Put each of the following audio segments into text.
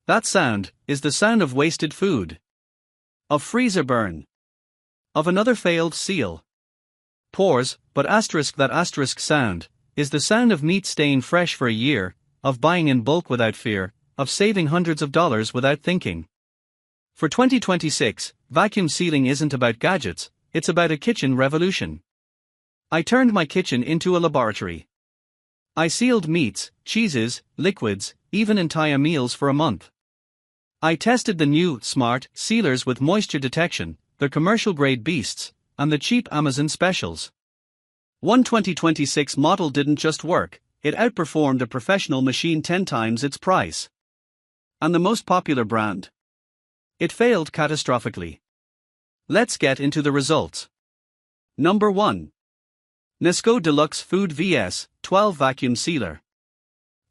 That sound is the sound of wasted food, of freezer burn, of another failed seal. Pores, but that sound is the sound of meat staying fresh for a year, of buying in bulk without fear, of saving hundreds of dollars without thinking. For 2026, vacuum sealing isn't about gadgets, it's about a kitchen revolution. I turned my kitchen into a laboratory. I sealed meats, cheeses, liquids, even entire meals for a month. I tested the new, smart, sealers with moisture detection, the commercial-grade beasts, and the cheap Amazon specials. One 2026 model didn't just work, it outperformed a professional machine 10 times its price. And the most popular brand? It failed catastrophically. Let's get into the results. Number 1. Nesco Deluxe Food vs. 12 Vacuum Sealer.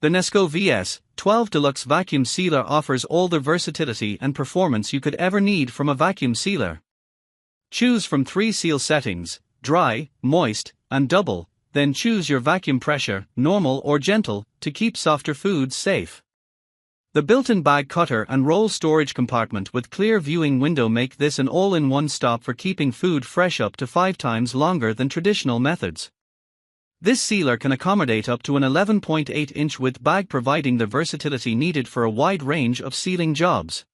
The Nesco vs. 12 Deluxe Vacuum Sealer offers all the versatility and performance you could ever need from a vacuum sealer. Choose from 3 seal settings: dry, moist, and double, then choose your vacuum pressure, normal or gentle, to keep softer foods safe. The built-in bag cutter and roll storage compartment with clear viewing window make this an all-in-one stop for keeping food fresh up to 5 times longer than traditional methods. This sealer can accommodate up to an 11.8-inch width bag, providing the versatility needed for a wide range of sealing jobs.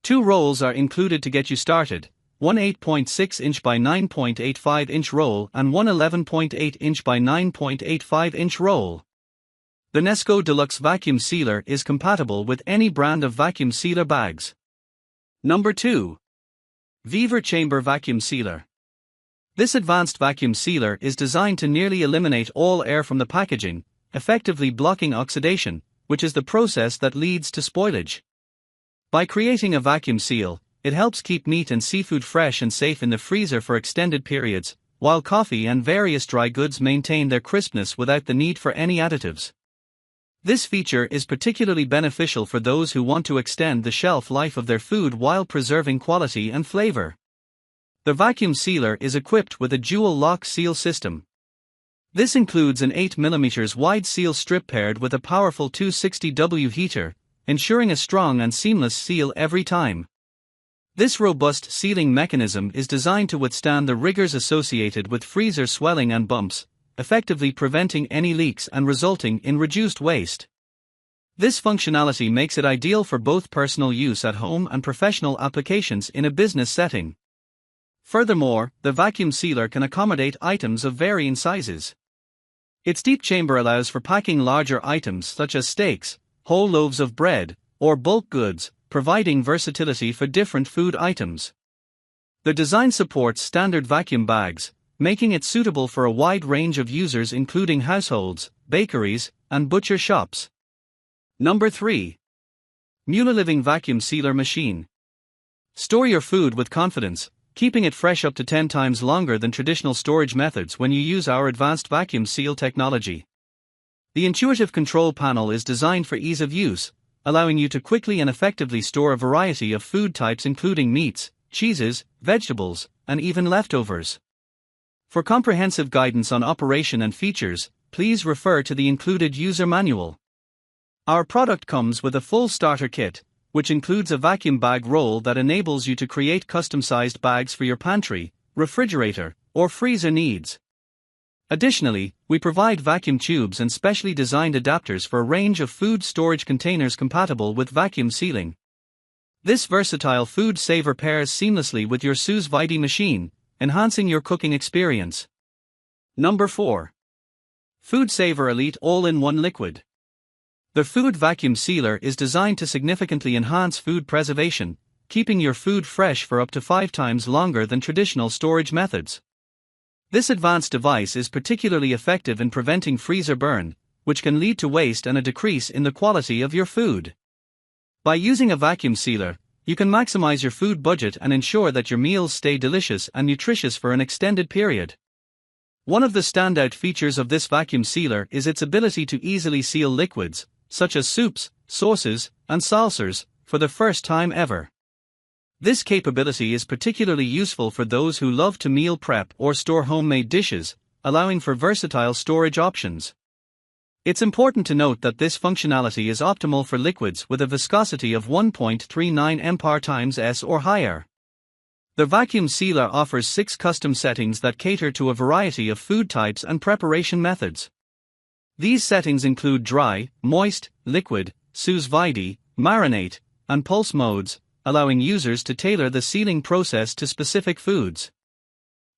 2 rolls are included to get you started, one 8.6-inch by 9.85-inch roll and one 11.8-inch by 9.85-inch roll. The Nesco Deluxe Vacuum Sealer is compatible with any brand of vacuum sealer bags. Number 2. VEVOR Chamber Vacuum Sealer. This advanced vacuum sealer is designed to nearly eliminate all air from the packaging, effectively blocking oxidation, which is the process that leads to spoilage. By creating a vacuum seal, it helps keep meat and seafood fresh and safe in the freezer for extended periods, while coffee and various dry goods maintain their crispness without the need for any additives. This feature is particularly beneficial for those who want to extend the shelf life of their food while preserving quality and flavor. The vacuum sealer is equipped with a dual lock seal system. This includes an 8mm wide seal strip paired with a powerful 260W heater, ensuring a strong and seamless seal every time. This robust sealing mechanism is designed to withstand the rigors associated with freezer swelling and bumps, effectively preventing any leaks and resulting in reduced waste. This functionality makes it ideal for both personal use at home and professional applications in a business setting. Furthermore, the vacuum sealer can accommodate items of varying sizes. Its deep chamber allows for packing larger items such as steaks, whole loaves of bread, or bulk goods, providing versatility for different food items. The design supports standard vacuum bags, making it suitable for a wide range of users including households, bakeries, and butcher shops. Number 3. MuellerLiving Vacuum Sealer Machine. Store your food with confidence, keeping it fresh up to 10 times longer than traditional storage methods when you use our advanced vacuum seal technology. The intuitive control panel is designed for ease of use, allowing you to quickly and effectively store a variety of food types including meats, cheeses, vegetables, and even leftovers. For comprehensive guidance on operation and features, please refer to the included user manual. Our product comes with a full starter kit, which includes a vacuum bag roll that enables you to create custom-sized bags for your pantry, refrigerator, or freezer needs. Additionally, we provide vacuum tubes and specially designed adapters for a range of food storage containers compatible with vacuum sealing. This versatile FoodSaver pairs seamlessly with your Sous Vide machine, enhancing your cooking experience. Number 4. FoodSaver Elite All-in-One Liquid. The food vacuum sealer is designed to significantly enhance food preservation, keeping your food fresh for up to 5 times longer than traditional storage methods. This advanced device is particularly effective in preventing freezer burn, which can lead to waste and a decrease in the quality of your food. By using a vacuum sealer, you can maximize your food budget and ensure that your meals stay delicious and nutritious for an extended period. One of the standout features of this vacuum sealer is its ability to easily seal liquids, such as soups, sauces, and salsas, for the first time ever. This capability is particularly useful for those who love to meal prep or store homemade dishes, allowing for versatile storage options. It's important to note that this functionality is optimal for liquids with a viscosity of 1.39 mpar/s or higher. The vacuum sealer offers 6 custom settings that cater to a variety of food types and preparation methods. These settings include dry, moist, liquid, Sous vide, marinate, and pulse modes, allowing users to tailor the sealing process to specific foods.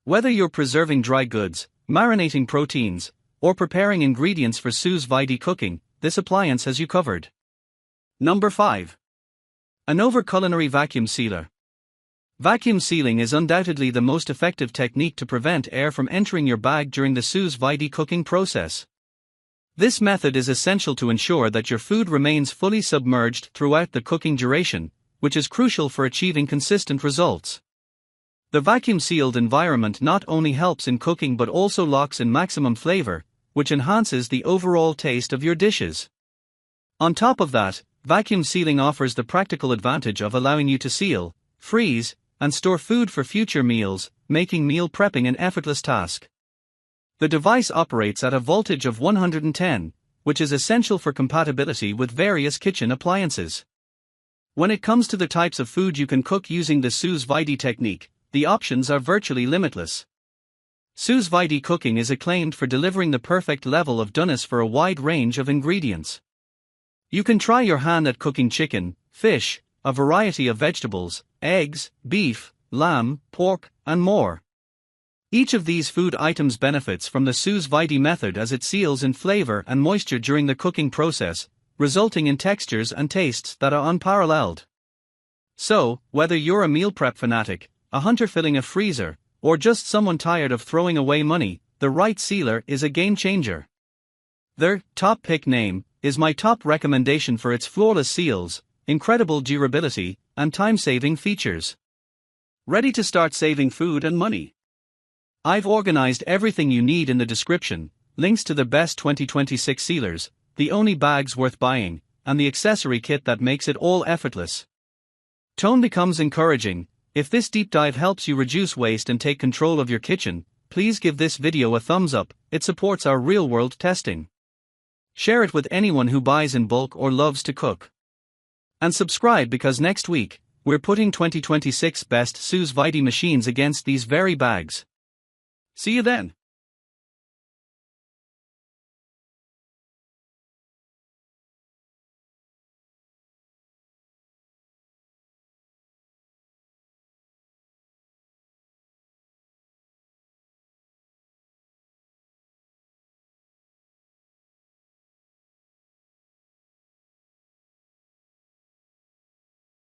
Whether you're preserving dry goods, marinating proteins, or preparing ingredients for Sous vide cooking, this appliance has you covered. Number 5. Anova Culinary Vacuum Sealer. Vacuum sealing is undoubtedly the most effective technique to prevent air from entering your bag during the Sous vide cooking process. This method is essential to ensure that your food remains fully submerged throughout the cooking duration, which is crucial for achieving consistent results. The vacuum-sealed environment not only helps in cooking but also locks in maximum flavor, which enhances the overall taste of your dishes. On top of that, vacuum sealing offers the practical advantage of allowing you to seal, freeze, and store food for future meals, making meal prepping an effortless task. The device operates at a voltage of 110, which is essential for compatibility with various kitchen appliances. When it comes to the types of food you can cook using the Sous vide technique, the options are virtually limitless. Sous vide cooking is acclaimed for delivering the perfect level of doneness for a wide range of ingredients. You can try your hand at cooking chicken, fish, a variety of vegetables, eggs, beef, lamb, pork, and more. Each of these food items benefits from the Sous vide method as it seals in flavor and moisture during the cooking process, resulting in textures and tastes that are unparalleled. So, whether you're a meal prep fanatic, a hunter filling a freezer, or just someone tired of throwing away money, the right sealer is a game changer. Their top pick name is my top recommendation for its flawless seals, incredible durability, and time-saving features. Ready to start saving food and money? I've organized everything you need in the description, links to the best 2026 sealers, the only bags worth buying, and the accessory kit that makes it all effortless. Tone becomes encouraging. If this deep dive helps you reduce waste and take control of your kitchen, please give this video a thumbs up, it supports our real-world testing. Share it with anyone who buys in bulk or loves to cook. And subscribe because next week, we're putting 2026 best Sous vide machines against these very bags. See you then.